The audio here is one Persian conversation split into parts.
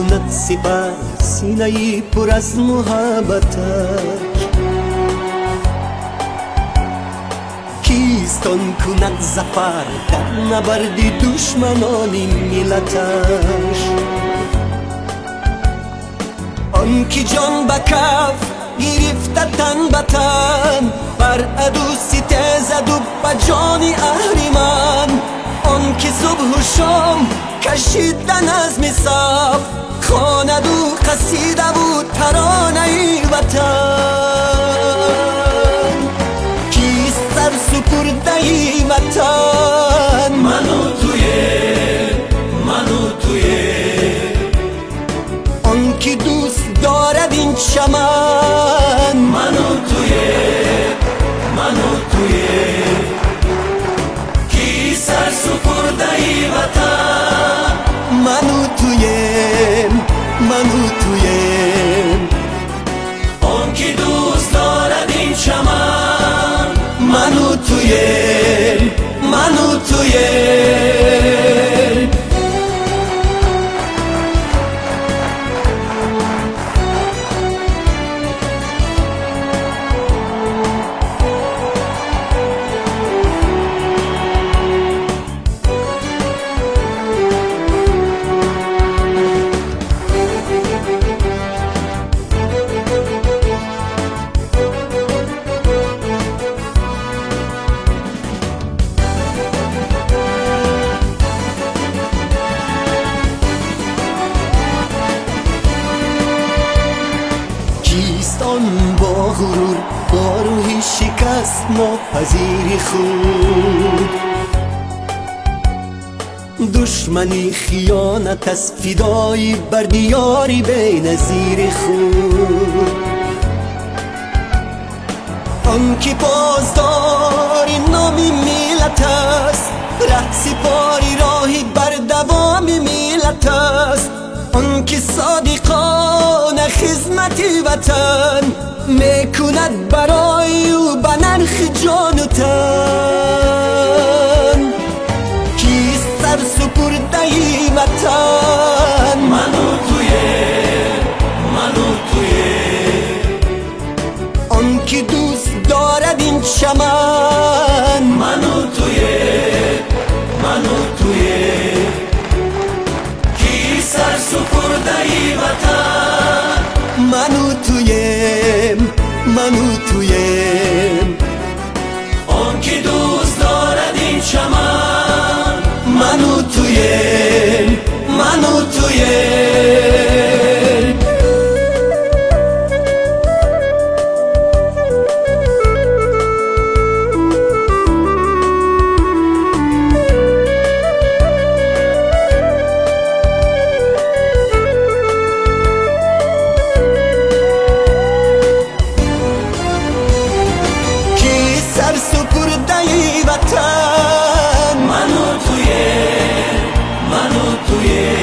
کند سپر سینه‌ای پر از محبتش. کیست آن کند ظفر در نبرد دشمنان ملتش. آن که جان به کف گرفته تن به تن، بر عدو سیته زد و به جان اهریمن. آن که صبح و شام کشید نظم صف، خواند و قصیده و ترانه وطن. کیست سر سپرده وطن؟ من و تویه آن که دوست دارد این چمن. من و تویه کی سر سپرده وطن. من و تویم آن که دوست دارد این چمن. من و تویم کیست آن با غرور با روحی شکست ناپذیر خود؟ دشمنی خیانت از فدایی بر دیاری بی نظیر خود. آن که بازداری نامی ملت است، ره سپاری راهی بر دوام ملت است. آن که صادقانه خدمت وطن، میکند برای او به نرخ جان و تن. کیست سر سپرده وطن؟ من و تویه آن که دوست دارد این چمن. من و تویه کی سر سپرده وطن. من و تویم آن که دوست دارد این چمن. من و تویم سر سپرده وطن. من و تویه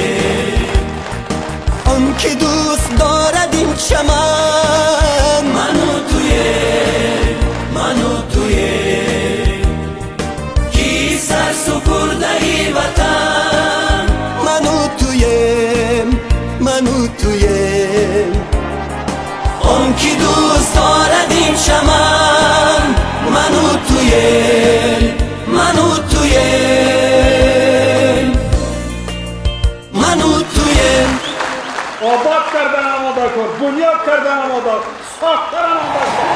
آن که دوست دارد این چمن. من و تویه کی سر سپرده وطن. من و تویم آن که دوست دارد این چمن. من و تویه آباد کردن آماده کن، بنیاد کردن آماده، ساختن آماده.